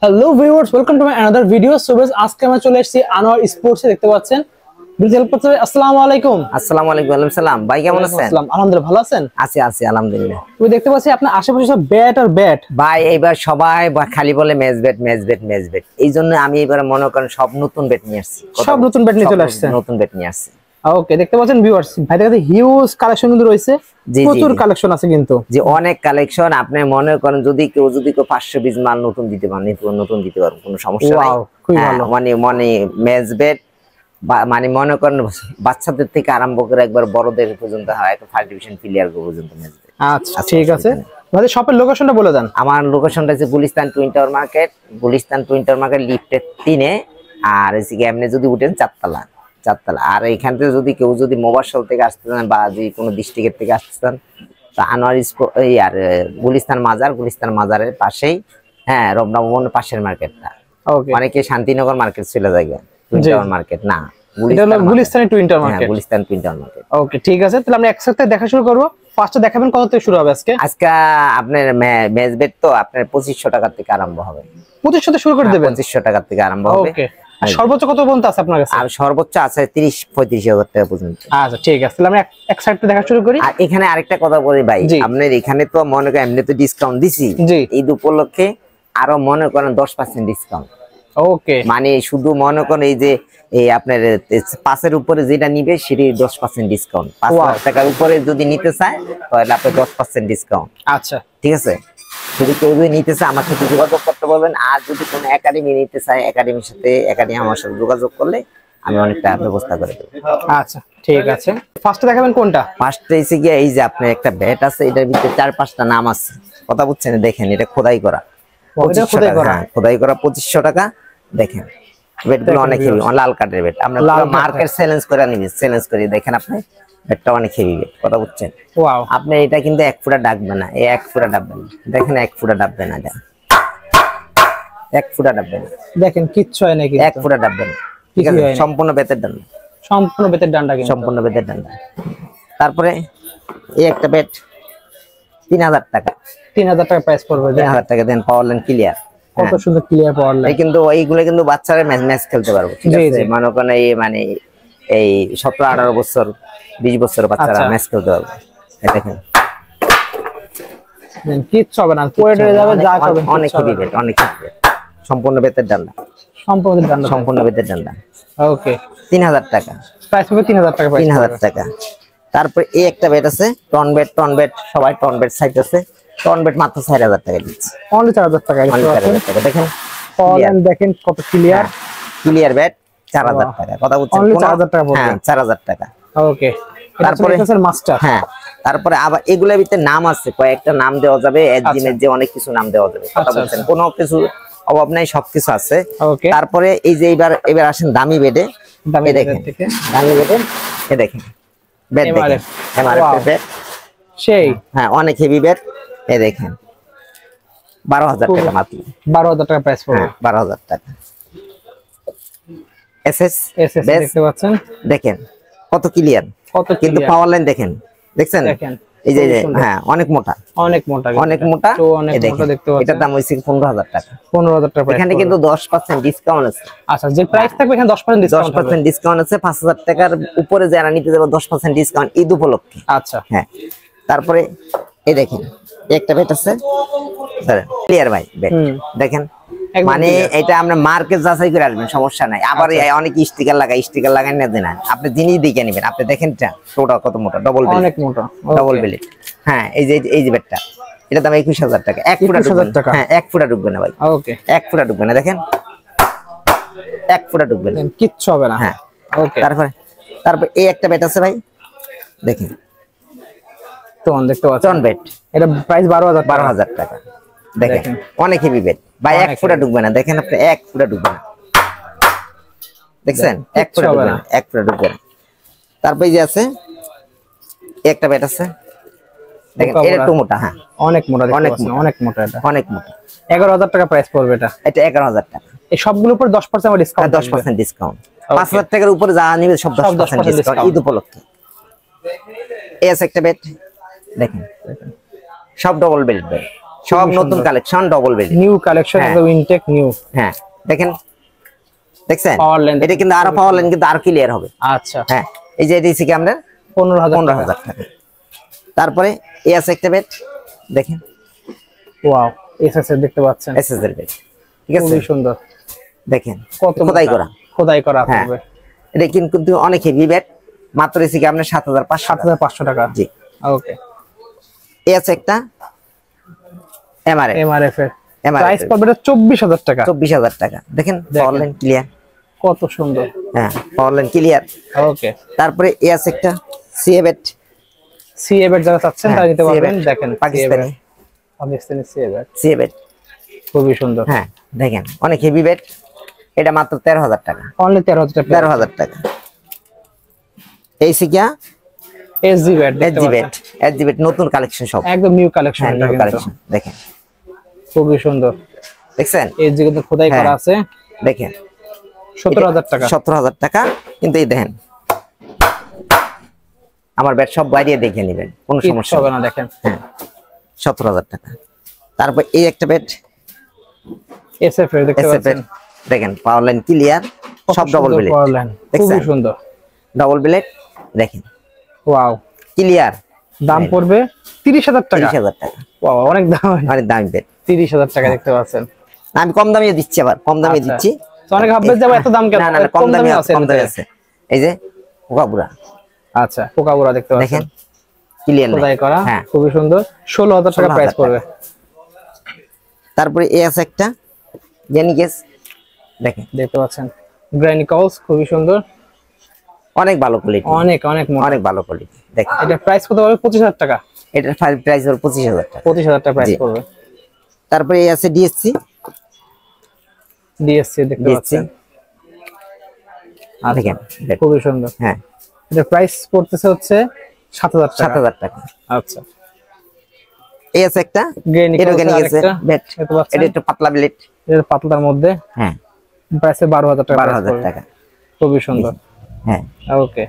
Hello viewers, welcome to my another video. So guys, আজকে আমরা চলে এসেছি আনোয়ার স্পোর্টসে। দেখতে পাচ্ছেন বিজনেস করতে। আসসালামু আলাইকুম। আসসালামু আলাইকুম। ওয়ালাইকুম সালাম। ভাই কেমন আছেন? আসসালাম, আলহামদুলিল্লাহ ভালো আছেন? আছি আলহামদুলিল্লাহ। তুমি দেখতে পাচ্ছি আপনার আশেপাশে সব ব্যাট আর ব্যাট। ভাই এইবার সবাই খালি বলে ম্যাচ ব্যাট। এই জন্য আমি এবার মনে করেন সব নতুন ব্যাট নিয়ে আসছি। সব নতুন ব্যাট নিয়ে চলে আসছে। নতুন ব্যাট নিয়ে আসছি। ওকে, দেখতে পাচ্ছেন ভিউয়ার্স, ভাইদের কাছে হিউজ কালেকশন কিন্তু রয়েছে। প্রচুর কালেকশন আছে কিন্তু, যে অনেক কালেকশন। আপনি মনে করেন যদি কেউ 520 মাল নতুন দিতে পারেন, নতুন দিতে পারবেন, কোনো সমস্যা নাই। খুবই ভালো। মানে ম্যাচ ব্যাট মানে মনে করেন বাচ্চাদের থেকে আরম্ভ করে একবার বড়দের পর্যন্ত হয়, একটা ফার্স্ট ডিভিশন প্লেয়ার পর্যন্ত ম্যাচ ব্যাট। আচ্ছা ঠিক আছে, ভাই শপের লোকেশনটা বলে দেন। আমার লোকেশনটা হচ্ছে গুলিস্তান টুইন টাওয়ার মার্কেট লিফটের 3-এ। আর এমনি যদি উঠেন চারতলা। আর এখান থেকে যদি কেউ মোবাশল থেকে আসতে চান বা যদি কোনো ডিস্ট্রিক্টের থেকে আসতে চান, তা আনোয়ার আর গুলিস্তান মাজারের পাশেই, হ্যাঁ, রমনা ভবনের পাশের মার্কেটটা। অনেকে শান্তিনগর মার্কেট চলে যায়, টুইন টাওয়ার মার্কেট না, গুলিস্তান টুইন টাওয়ার মার্কেট। ওকে ঠিক আছে, তাহলে আমরা একসাথে দেখা শুরু করব। ফার্স্টে দেখাবেন কত থেকে শুরু হবে আজকে? আপনার ম্যাচ বেট তো আপনার 2500 টাকা থেকে আরম্ভ হবে। 2500 থেকে শুরু করে দেবেন? 2500 টাকা থেকে আরম্ভ হবে। ওকে, সর্বোচ্চ কত পর্যন্ত আছে আপনার কাছে? আর সর্বোচ্চ আছে 30-35 হাজার টাকা পর্যন্ত। আচ্ছা ঠিক আছে, তাহলে আমরা এক সাইডে দেখা শুরু করি। আর এখানে আরেকটা কথা বলি ভাই, আপনার এখানে তো মনে করেন এমনি তো ডিসকাউন্ট দিছি, ঈদ উপলক্ষে আরো মনে করেন 10% ডিসকাউন্ট। ওকে, মানে শুধু মনে করেন এই আপনার 5-এর উপরে যেটা নিবে সেটি 10% ডিসকাউন্ট। 5,000 টাকার উপরে যদি নিতে চায় তাহলে আপনি 10% ডিসকাউন্ট। আচ্ছা ঠিক আছে, যদি কেউ যদি নিতে চায় আমার সাথে যোগাযোগ করতে বলবেন। আর যদি কোনো একাডেমি নিতে চায়, একাডেমি আমার সাথে যোগাযোগ করলে আমি অনেকটা ব্যবস্থা করে দেবো। আচ্ছা ঠিক আছে, ফার্স্টে দেখাবেন কোনটা? ফার্স্টে এসে গিয়ে এই যে আপনার একটা ব্যাট আছে, এটার ভিতরে 4-5টা নাম আছে, কথা বুঝছেন? দেখেন, এটা খোদাই করা 2500 টাকা। দেখেন ব্যাটগুলো অনেক হেভি, লাল কাঠের ব্যাট। আমরা মার্কেট চ্যালেঞ্জ করে নিবি, চ্যালেঞ্জ করি। দেখেন আপনি ব্যাটটা অনেক হেভি ব্যাট, কথা বুঝছেন? আপনি এটা কিন্তু 1 ফুটা ডাকবে না, এই 1 ফুটা ডাকবে না। দেখেন 1 ফুটা ডাকবে না, 1 ফুটা ডাকবে না। দেখেন কিচ্ছু হয় না, 1 ফুটা ডাকবে না। ঠিক আছে, সম্পূর্ণ বেতের ডান্ডা, সম্পূর্ণ বেতের ডান্ডা, সম্পূর্ণ বেতের ডান্ডা। তারপরে এই একটা ব্যাট 3000 টাকা। 3000 টাকা প্রাইস পড়বে। 3000 টাকা দেন, পাওয়ার লাইন ক্লিয়ার, কত সুন্দর ক্লিয়ার পাওয়ার লাইন। কিন্তু এইগুলো কিন্তু বাচ্চারা ম্যাচ খেলতে পারবে। ঠিক আছে, মনে করেন এই 17-18 বছর 20 বছরের বাচ্চারা ম্যাচ খেলতে পারবে। দেখেন কিচ্ছু হবে না, পড়ে যাবে, যা করবেন অনেক হেভি ব্যাট, অনেক হেভি ব্যাট, সম্পূর্ণ বেতের ডান্ডা, সম্পূর্ণ বেতের ডান্ডা। ওকে, 3000 টাকা প্রাইস হবে। 3000 টাকা, 3000 টাকা। তারপর এই একটা ব্যাট আছে টন ব্যাট, সবাই টন ব্যাট সাইজ আছে। টন ব্যাট মাত্র 4000 টাকা দিচ্ছে, অনলি 4000 টাকা। দেখেন দেখেন কত ক্লিয়ার ব্যাট, 4000 টাকা। কথা বলছেন? অনলি 4000 টাকা পড়বে। হ্যাঁ, 4000 টাকা। ওকে, তারপরে মাস্টার। হ্যাঁ, তারপরে আবার এগুলোর ভিতরে নাম আছে, কয়েকটা নাম দেওয়া যাবে, একদিনের যে অনেক কিছু নাম দেওয়া যাবে। কথা বলছেন? কোনো কিছু অভাব নাই, সবকিছু আছে। তারপরে এই যে এবার আসেন দামি বেডে। দেখেন দামি বেডে, এ দেখেন ব্যাট, দেখেন এমআরএফ ব্যাট সেই, হ্যাঁ, অনেক হেভি ব্যাট। এ দেখেন 12000 টাকা মাত্র। 12000 টাকা প্রাইস পড়বে। 12000 টাকা। এসএস দেখতে পাচ্ছেন, দেখেন কত ক্লিয়ার, কিন্তু পাওয়ার লাইন দেখেন, দেখছেন? এই যে হ্যাঁ, অনেক মোটা, অনেক মোটা। এটার দাম হইছে 15000 টাকা। 15000 টাকা। এখানে কিন্তু 10% ডিসকাউন্ট আছে। আচ্ছা, যে প্রাইস থাকবে এখানে 10% ডিসকাউন্ট আছে। 5000 টাকার উপরে যারা নিতে যাবে 10% ডিসকাউন্ট ঈদ উপলক্ষে। আচ্ছা হ্যাঁ, তারপরে এই দেখেন একটা ব্যাট আছে, ক্লিয়ার ভাই ব্যাট, দেখেন। মানে এটা আমরা মার্কেট যাচাই করে আসবেন, সমস্যা নাই। আবার অনেক স্টিকার লাগাই না দেন, আপনি জিনিস দেখে নেবেন। আপনি দেখেন টোটা কত মোটা, ডবল বেলেট। হ্যাঁ, এই যে ব্যাটটা, এটা দাম 21000 টাকা। 1 ফুটা টাকা। হ্যাঁ, 1 ফুটা ঢুকবে না ভাই। ওকে, 1 ফুটা ঢুকবে না। দেখেন 1 ফুটা ঢুকবে না, কিচ্ছু হবে না। হ্যাঁ, ওকে। তারপর এই একটা ব্যাট আছে ভাই, দেখেন দেখতে পাচ্ছেন ব্যাট, এটা প্রাইস 12000 টাকা। দেখেন অনেক হেভি ব্যাট ভাই, 1 ফুটা ঢুকবে না। দেখেন আপনি 1 ফুটা ঢুকবে না, দেখছেন? 1 ফুটা ঢুকবে না, 1 ফুটা ঢুকবে না। তারপর এই যে আছে একটা ব্যাট আছে, দেখেন এটা একটু মোটা। হ্যাঁ, অনেক মোটা, অনেক মোটা। এটা অনেক মোটা। 11000 টাকা প্রাইস পড়বে। এটা 11000 টাকা। এই সবগুলোর উপর 10% ডিসকাউন্ট। 10% ডিসকাউন্ট। 5000 টাকার উপরে যা নিবে সব 10% ডিসকাউন্ট ঈদ উপলক্ষে। এই আছে একটা ব্যাট, দেখেন সব ডবল বেল্ট ব্যাট, সব নতুন collection, double bed, new collection, একদম ইনটেক নিউ। হ্যাঁ দেখেন, দেখছেন পাওয়ার লাইন, এটা কিন্তু আরো পাওয়ার লাইন কিন্তু আরো ক্লিয়ার হবে। আচ্ছা হ্যাঁ এই যে এডিসি কি আমরা 15,000 টাকা। তারপরে এই আছে একটা বেড দেখেন, ওয়াও এসএস এর দেখতে পাচ্ছেন, এসএস এর বেড, ঠিক আছে খুবই সুন্দর। দেখেন কত খোদাই করা, খোদাই করা হ্যাঁ হবে। এটা কিন্তু অনেক হেভি বেড, মাত্র এসি কি আপনার 7,500 টাকা। জি ওকে। এই আছে একটা এমআরএফ এর প্রাইস পড়বে 24,000 টাকা। 24,000 টাকা। দেখেন পাওয়ার লাইন ক্লিয়ার, কত সুন্দর। হ্যাঁ পাওয়ার লাইন ক্লিয়ার। ওকে। তারপরে এই আছে একটা সিএ বেড, সিএ বেড যারা চাচ্ছেন তারা নিতে পারবেন। দেখেন পাকিস্তানি সিএ বেড খুবই সুন্দর। হ্যাঁ দেখেন অনেক হেভি বেড, এটা মাত্র 13,000 টাকা, অনলি 13,000 টাকা। 13,000 টাকা। এই Sikia SG bed, SG bed নতুন কালেকশন সব, একদম নিউ কালেকশন, নিউ কালেকশন দেখেন খুবই সুন্দর। দেখছেন এসজি কিন্তু খোদাই করা আছে। দেখেন 17,000 টাকা, 17,000 টাকা। কিন্তু এই দেখেন আমার বেড সব বাইরে দেখে নেবেন, কোনো সমস্যা হবে না। দেখেন হ্যাঁ 17,000 টাকা। তারপর এই একটা বেড এসএফ এর দেখতে পাচ্ছেন, দেখেন পাওয়ার লাইন ক্লিয়ার, সব ডবল বেড, পাওয়ার লাইন খুবই সুন্দর, ডবল বেড দেখেন, ওয়াও ক্লিয়ার। দাম পড়বে 30,000 টাকা। 30,000 টাকা, ওয়াও অনেক দাম, অনেক দামি বেড। 30,000 টাকা দেখতে পাচ্ছেন। আমি কম দামে দিচ্ছি, আবার কম দামে দিচ্ছি। তো অনেক ভাববে যে এত দাম কেন? না না কম দামে আছে, কম দামে আছে। এই যে পোকাপুরা, আচ্ছা পোকাপুরা দেখতে পাচ্ছেন, দেখেন ক্লিয়ার খোদাই করা, হ্যাঁ খুবই সুন্দর। 16,000 টাকা প্রাইস পড়বে। তারপরে এই আছে একটা জেনিকেস, দেখেন দেখতে পাচ্ছেন গ্রানিকলস, খুবই সুন্দর, অনেক ভালো কোয়ালিটি, অনেক অনেক অনেক ভালো কোয়ালিটি। দেখেন এটা প্রাইস কত হবে? 25,000 টাকা। এটার প্রাইস হলো 25,000 টাকা, 25,000 টাকা প্রাইস পড়বে। তারপরে এই আছে ডিএসসি, দেখতে পাচ্ছেন, দেখেন খুবই সুন্দর। হ্যাঁ এটা প্রাইস পড়তেছে হচ্ছে 7,000 টাকা। 7,000 টাকা। আচ্ছা এই আছে একটা এটা একটু পাতলা ব্লেড, এটা পাতলার মধ্যে, হ্যাঁ প্রাইস 12,000 টাকা। 12,000 টাকা, খুবই সুন্দর। হ্যাঁ ওকে।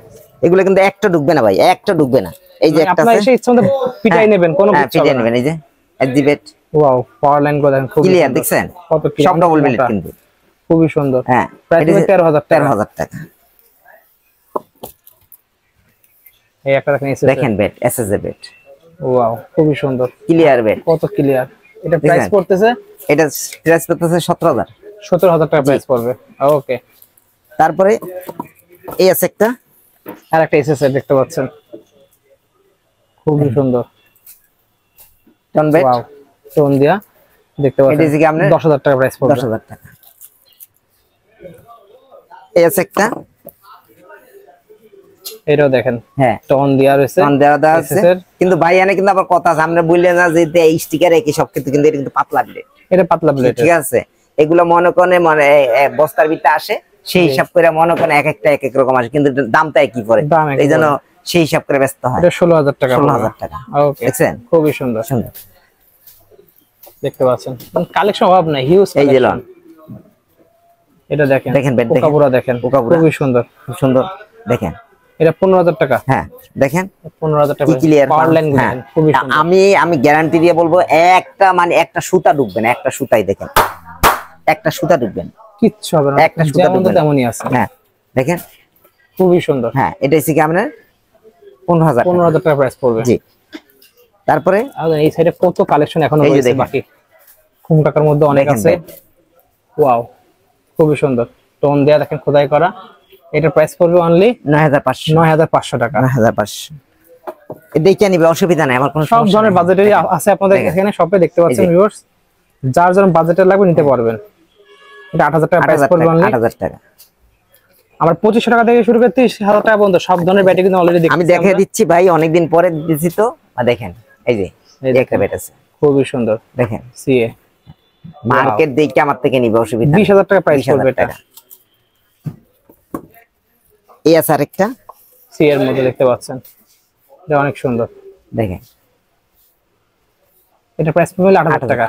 এগুলো কিন্তু একটা ঢুকবে না ভাই, একটা ঢুকবে না। এই যে একটা আপনারা এসে ইচ্ছা মতো পিটাই নেবেন, কোনো কিছু পিটাই নেবেন। এই যে এক্সিবেট, ওয়াও পাওয়ার লাইন গুলো দেখেন, খুব ক্লিয়ার দেখছেন, কত সব ডবল ব্লেড কিন্তু খুবই সুন্দর। হ্যাঁ প্রাইস 13,000 টাকা। 13,000 টাকা। এই একটা দেখেন এসএস, দেখেন বেড এসএস বেড, ওয়াও খুবই সুন্দর, ক্লিয়ার বেড, কত ক্লিয়ার। এটা প্রাইস পড়তেছে, এটা প্রাইস পড়তেছে 17,000 টাকা প্রাইস পড়বে। ওকে। তারপরে এই আছে একটা আরেকটা এসএস দেখতে পাচ্ছেন, খুবই সুন্দর টন বেড, ওয়াও টোন দিয়া দেখতে পাচ্ছেন। এটা কি আপনার 10,000 টাকা প্রাইস পড়বে। 10,000 টাকা। এই আছে একটা, এটাও দেখেন হ্যাঁ টোন দেয়া রয়েছে, টোন দেওয়া আছে। কিন্তু ভাই এনে কিন্তু আবার কথা আছে, আমরা বললে না যে এই স্টিকার একই সব, কিন্তু এটা কিন্তু পাতলা ব্লেড, এটা পাতলা ব্লেড, ঠিক আছে। এগুলো মনে করে মানে বস্তার ভিতরে আসে, সেই হিসাব করে মনে করেন এক একটা এক এক রকম আসে, কিন্তু দামটা একই পড়ে, এই জন্য সেই হিসাব করে ব্যস্ত হয়। এটা 16,000 টাকা। 16,000 টাকা। ওকে, দেখছেন খুবই সুন্দর সুন্দর দেখতে পাচ্ছেন, কালেকশন অভাব নাই, হিউজ এই যে কালেকশন। এটা দেখেন, দেখেন বেড, পোকাপুরা দেখেন, খুবই সুন্দর, খুব সুন্দর। দেখেন এটা 15,000 টাকা। হ্যাঁ দেখেন 15,000 টাকা ক্লিয়ার পাওয়ার লাইন গুলো খুবই সুন্দর। আমি গ্যারান্টি দিয়ে বলবো, একটা মানে একটা সুতা ঢুকবে না, একটা সুতাই দেখেন, একটা সুতা ঢুকবে না, কিচ্ছু হবে না, একটা সুতা ঢুকবে না, তেমনই আছে। হ্যাঁ দেখেন খুবই সুন্দর। হ্যাঁ এটা হচ্ছে কি আপনার 15,000 টাকা প্রাইস পড়বে। জি। তারপরে এই সাইডে কত কালেকশন এখনো রয়েছে বাকি, কম টাকার মধ্যে অনেক আছে। ওয়াও খুবই সুন্দর, টোন দেয়া দেখেন, খোদাই করা। এটার প্রাইস পড়বে অনলি 9,500 টাকা। 9,500 দেখে নিবে, অসুবিধা নাই, আমার কোনো সব ধরনের বাজেটেরই আছে আপনাদের এখানে শপে, দেখতে পাচ্ছেন ভিউয়ার্স। যার যার বাজেটের লাগবে নিতে পারবেন। এটা 8,000 টাকা প্রাইস পড়বে অনলি। 8,000 টাকা। আমরা 2,500 টাকা থেকে শুরু করে 30,000 টাকা পর্যন্ত সব ধরনের ব্যাটারি কিন্তু অলরেডি আমি দেখিয়ে দিচ্ছি ভাই, অনেকদিন পরে দিচ্ছি তো। দেখেন এই যে একটা ব্যাট আছে, খুবই সুন্দর। দেখেন সিএ মার্কেট দেখে আমার থেকে নিবে, অসুবিধা 20,000 টাকা প্রাইস পড়বে এটা। এই আছে আরেকটা সি এর মধ্যে দেখতে পাচ্ছেন, এটা অনেক সুন্দর। দেখেন এটা প্রাইস পড়বে 8,000 টাকা।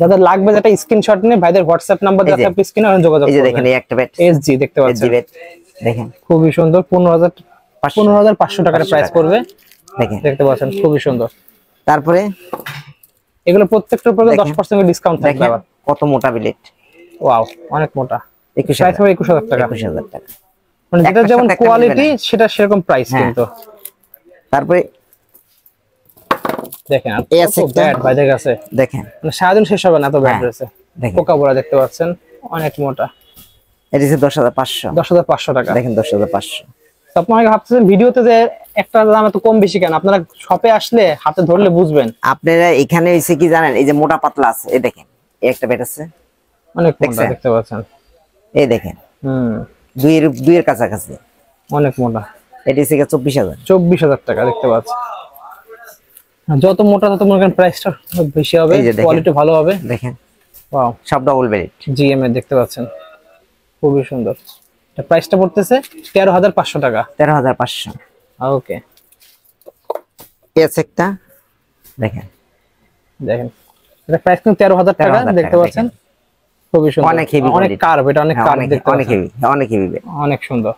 যাদের লাগবে যেটা স্ক্রিনশট নিয়ে ভাইদের হোয়াটসঅ্যাপ নাম্বার দিয়ে আপনি স্ক্রিনে যোগাযোগ করবেন। এই যে দেখেন এই একটা ব্যাট এসজি দেখতে পাচ্ছেন, দেখেন খুবই সুন্দর। 15,500 টাকার প্রাইস পড়বে, দেখেন দেখতে পাচ্ছেন, খুবই সুন্দর। তারপরে এগুলো প্রত্যেকটার উপরে 10% ডিসকাউন্ট থাকবে। আবার কত মোটা বিলেট, ওয়াও অনেক মোটা। 21,000 টাকা। 21,000 টাকা, মানে যেটা যেমন কোয়ালিটি সেটা সেরকম প্রাইস কিন্তু। তারপরে দেখেন ব্যাট বাইরে গেছে, দেখেন মানে সারাদিন শেষ হবে না এত ব্যাট রয়েছে। পোকা বড়া দেখতে পাচ্ছেন অনেক মোটা। এটা হচ্ছে 10,500 10,500 টাকা। দেখেন 10,500। আপনারা ভাবতেছেন ভিডিওতে যে একটা দাম এত কম বেশি কেন, আপনারা শপে আসলে হাতে ধরলে বুঝবেন। আপনারা এখানে হইছে কি জানেন, এই যে মোটা পাতলা আছে, এই দেখেন এই একটা ব্যাট আছে অনেক মোটা দেখতে পাচ্ছেন, এই দেখেন দুইয়ের কাছাকাছি অনেক মোটা। এটা হচ্ছে 24,000। 24,000 টাকা দেখতে পাচ্ছেন। যত মোটা তত মনে করেন প্রাইসটা বেশি হবে, কোয়ালিটি ভালো হবে। দেখেন ওয়াও, সব ডাবল ব্যারেট জিএম এর দেখতে পাচ্ছেন, খুবই সুন্দর। এটা প্রাইসটা পড়তেছে 13,500 টাকা। 13,500। ওকে, এস একটা দেখেন, দেখেন এটা প্রাইস কিন্তু 13,000 টাকা দেখতে পাচ্ছেন, খুবই সুন্দর। অনেক হেভি, অনেক কার্ভ, এটা অনেক কার্ভ দেখতে অনেক হেভি, অনেক হেভি, অনেক সুন্দর।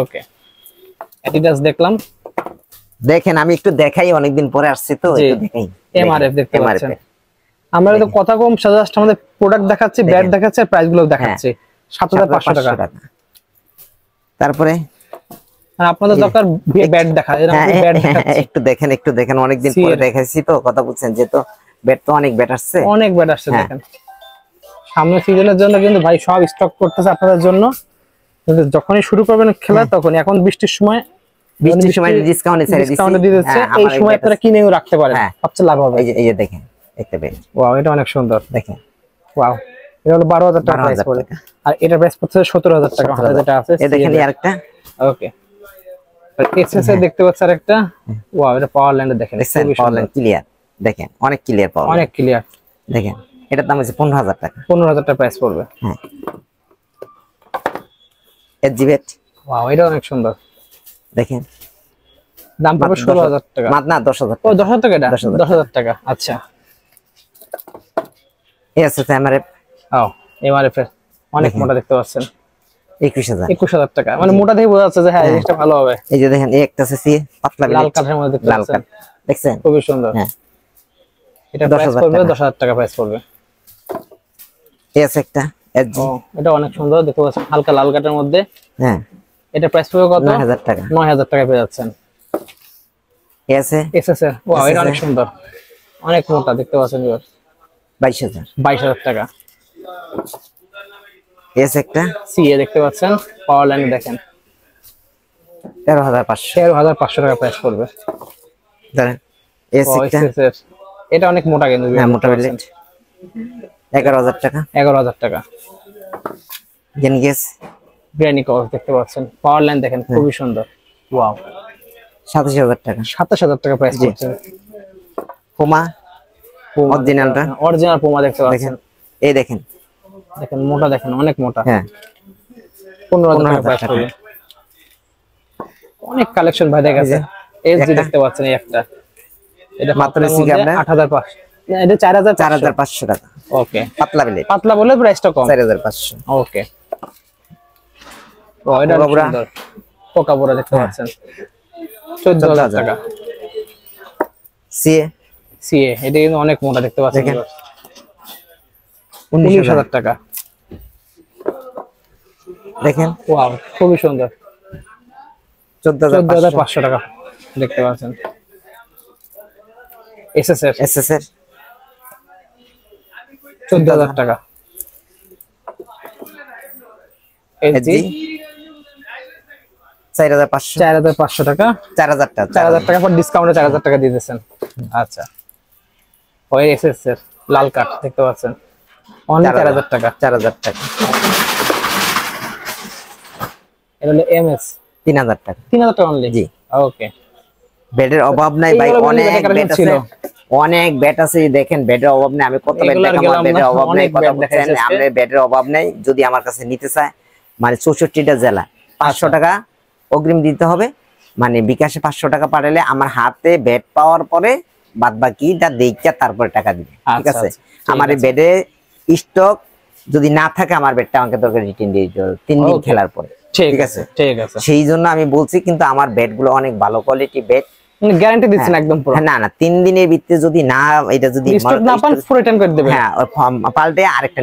ওকে, অ্যাডিডাস দেখলাম। দেখেন আমি একটু দেখাই, অনেকদিন পরে আসছে তো একটু দেখাই। এমআরএফ দেখতে পাচ্ছেন। আমরা তো কথা কম, জাস্ট আমাদের প্রোডাক্ট দেখাচ্ছি, ব্যাট দেখাচ্ছি, প্রাইস গুলো দেখাচ্ছি। 7,500 টাকা। তারপরে আপনাদের দরকার ব্যাট দেখা, একটু দেখেন, একটু দেখেন, অনেকদিন পরে দেখাইছি তো, কথা বুঝছেন যে তো ব্যাট তো অনেক ব্যাট আসছে, অনেক ব্যাট আসছে। দেখেন সামনের সিজনের জন্য কিন্তু ভাই সব স্টক করতেছে আপনাদের জন্য, কিন্তু যখনই শুরু করবেন খেলা তখন, এখন বৃষ্টির সময় ডিসকাউন্টে দিয়ে দিচ্ছে, এই সময় আপনারা কিনেও রাখতে পারেন, সবচেয়ে লাভ হবে। এই যে দেখেন একটা ব্যাট, ওয়াও এটা অনেক সুন্দর। দেখেন ওয়াও, এটা হলো 12,000 টাকা প্রাইস পড়ে, আর এটা প্রাইস পড়ছে 17,000 টাকা যেটা আছে। এই দেখেন আরেকটা, ওকে এক্সএসএ দেখতে পাচ্ছেন আরেকটা। ওয়াও, এটা পাওয়ার ল্যান্ড দেখেন, পাওয়ার ল্যান্ড ক্লিয়ার, দেখেন অনেক ক্লিয়ার, পাওয়ার অনেক ক্লিয়ার। দেখেন এটার দাম হচ্ছে 15,000 টাকা। 15,000 টাকা প্রাইস পড়বে। হ্যাঁ, এসজি ব্যাট, ওয়াও এটা অনেক সুন্দর। দেখেন দাম পড়বে 16,000 টাকা, না 10,000। ও 10,000 টাকা, এটা 10,000 টাকা। আচ্ছা, এস আছে এমআরএফ। ও এমআরএফ এর অনেক মোটা দেখতে পাচ্ছেন, 21,000 টাকা। মানে মোটা দেখে বোঝা যাচ্ছে যে হ্যাঁ জিনিসটা ভালো হবে। এই যে দেখেন এই একটা আছে পাতলা লাল কাঠের মধ্যে দেখতে পাচ্ছেন, দেখছেন খুবই সুন্দর। হ্যাঁ, এটা প্রাইস পড়বে 10,000 টাকা প্রাইস পড়বে। এস একটা এসজি, এটা অনেক সুন্দর দেখতে পাচ্ছেন, হালকা লাল কাঠের মধ্যে। হ্যাঁ, এটা প্রাইস পড়বে কত? 9,000 টাকা। 9,000 টাকা পেয়ে যাচ্ছেন। এসএস এর ওয়াও এটা অনেক সুন্দর, অনেক মোটা দেখতে পাচ্ছেন। 22,000 টাকা। এস একটা সিএ দেখতে পাচ্ছেন, পাওয়ার লাইন দেখেন 13,500 টাকা প্রাইস পড়বে। এস একটা, এটা অনেক মোটা কিন্তু, মোটা বিলেট 11,000 টাকা। 11,000 টাকা। জেনগেস গ্র্যানি কভার দেখতে পাচ্ছেন, পাওয়ার লাইন দেখেন, খুবই সুন্দর। ওয়াও 27,000 টাকা। 27,000 টাকা প্রাইস পড়ছে। পুমা অরিজিনালটা, অরিজিনাল পুমা দেখতে পাচ্ছেন, এই দেখেন, দেখেন মোটা, দেখেন অনেক মোটা। হ্যাঁ, 15,000 টাকা প্রাইস পড়বে। অনেক কালেকশন ভাই দেখা গেছে। এসজি দেখতে পাচ্ছেন এই একটা, এটা মাত্র 8,500, এটা 4,500 টাকা। ওকে, পাতলা বিলেট, পাতলা বলে প্রাইসটা কম, 4,500। ওকে, ও এটা সুন্দর পোকা বড়া দেখতে পাচ্ছেন, 14,000 টাকা। সিএ এটা কিন্তু অনেক মোটা দেখতে পাচ্ছেন, 19,000 টাকা। দেখেন ওয়াও খুবই সুন্দর, 14,500 টাকা দেখতে পাচ্ছেন। এসএস এর 14,000 টাকা। এসজি 4,500 টাকা। 4,000 টাকা পর ডিসকাউন্টে 4,000 টাকা দিয়ে দিয়েছেন। আচ্ছা, ওই এসএস এর লাল কাঠ দেখতে পাচ্ছেন, অনলি 4,000 টাকা। 4,000 টাকা। এটা হলো এমএস 3,000 টাকা। 3,000 টাকা অনলি। জি, ওকে। বেডের অভাব নাই ভাই, অনেক বেড আছে, অনেক বেড আছে। দেখেন বেডের অভাব নেই, আমি কত বেড দেখাবো, বেডের অভাব নেই, কথা বলছেন আমরা, বেডের অভাব নেই। যদি আমার কাছে নিতে চায়, মানে 64টা জেলা 500 টাকা অগ্রিম দিতে হবে, মানে বিকাশে 500 টাকা পাঠালে আমার হাতে বেড পাওয়ার পরে বাদ বাকিটা দেখে তারপরে টাকা দিবে, ঠিক আছে? আমার এই বেডে স্টক যদি না থাকে, আমার বেডটা আমাকে দরকার রিটার্ন দিয়ে দিতে হবে 3 দিন খেলার পরে, ঠিক আছে? ঠিক আছে, সেই জন্য আমি বলছি, কিন্তু আমার বেড গুলো অনেক ভালো কোয়ালিটি বেড, মানে গ্যারান্টি দিচ্ছেন একদম পুরো? না না 3 দিনের ভিতরে যদি না এটা যদি স্টক না পান পুরো রিটার্ন করে দেবেন? হ্যাঁ পাল্টে আরেকটা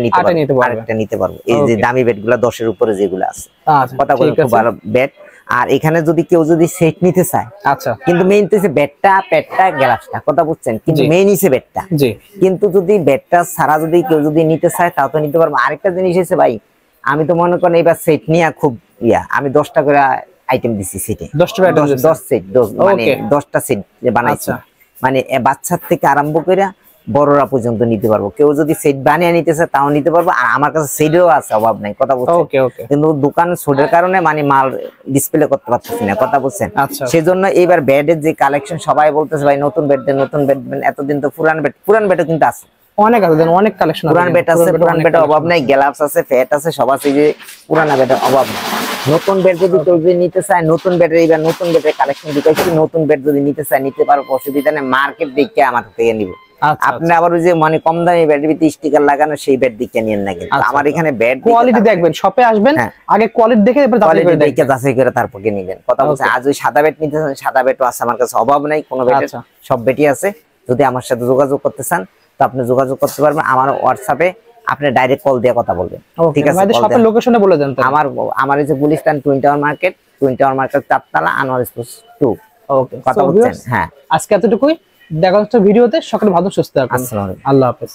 নিতে পারবো এই যে দামি বেডগুলো 10 এর উপরে যেগুলো আছে। আচ্ছা কথা বলে খুব ভালো বেড। আর এখানে যদি কেউ যদি সেট নিতে চায়, আচ্ছা, কিন্তু মেইন তো বেডটা পেটটা গ্লাসটা, কথা বুঝছেন, কিন্তু মেইন হিসেবে বেডটা। জি। কিন্তু যদি বেডটা সারা যদি কেউ যদি নিতে চায় তাও তো নিতে পারবো। আরেকটা জিনিস হচ্ছে ভাই, আমি তো মনে করেন এবার সেট নিয়ে খুব আমি 10টা করে আইটেম দিছি সেটে, 10 সেট, মানে 10টা সেট বানাইছি। মানে বাচ্চার থেকে আরম্ভ করে বড়রা পর্যন্ত নিতে পারবো। কেউ যদি সেট বানিয়ে নিতে চায় তাও নিতে পারবো। আর আমার কাছে সেটও আছে, অভাব নাই, কথা বলছেন। কিন্তু দোকান ছোটের কারণে মানে মাল ডিসপ্লে করতে পারতেছি না, কথা বলছেন। সেজন্য এবার বেডের যে কালেকশন সবাই বলতেছে ভাই নতুন বেড দেন, নতুন বেড দেন। এতদিন তো পুরান বেডও কিন্তু আছে, অনেক আছে, অনেক কালেকশন পুরান বেড আছে, পুরান বেডের অভাব নাই, গ্লাভস আছে, ফ্যাট আছে, সব আছে। যে পুরানা বেডের অভাব নাই। নতুন বেড যদি কেউ যদি নিতে চায়, নতুন বেডের এবার নতুন বেডের কালেকশন দিতেছি। নতুন বেড যদি নিতে চায় নিতে পারো, অসুবিধা নেই। মার্কেট দেখে আমার থেকে নিব। আপনি আবার ওই যে মানে কম দামি বেডের ভিতরে স্টিকার লাগানো সেই বেড দেখে নিয়েন না, কিন্তু আমার এখানে বেড কোয়ালিটি দেখবেন, শপে আসবেন আগে কোয়ালিটি দেখে এরপর যাচাই করে তারপর নিবেন, কথা বলছেন। আজ ওই সাদা বেড নিতে চান, সাদা বেডও আছে আমার কাছে, অভাব নাই কোনো বেডের, সব বেডই আছে। যদি আমার সাথে যোগাযোগ করতে চান তো আপনি যোগাযোগ করতে পারবেন। আমার হোয়াটসঅ্যাপে আপনি ডাইরেক্ট কল দিয়ে কথা বলবেন, ঠিক আছে? শপের লোকেশনে বলে দেন। আমার এই যে Gulistan twin tower market 4 Anwar sports 2। ওকে, কথা বলছেন। হ্যাঁ, আজকে এতটুকুই। দেখা হচ্ছে ভিডিওতে। সকালে ভালো সুস্থ থাকুন। আসসালামু আলাইকুম। আল্লাহ হাফেজ।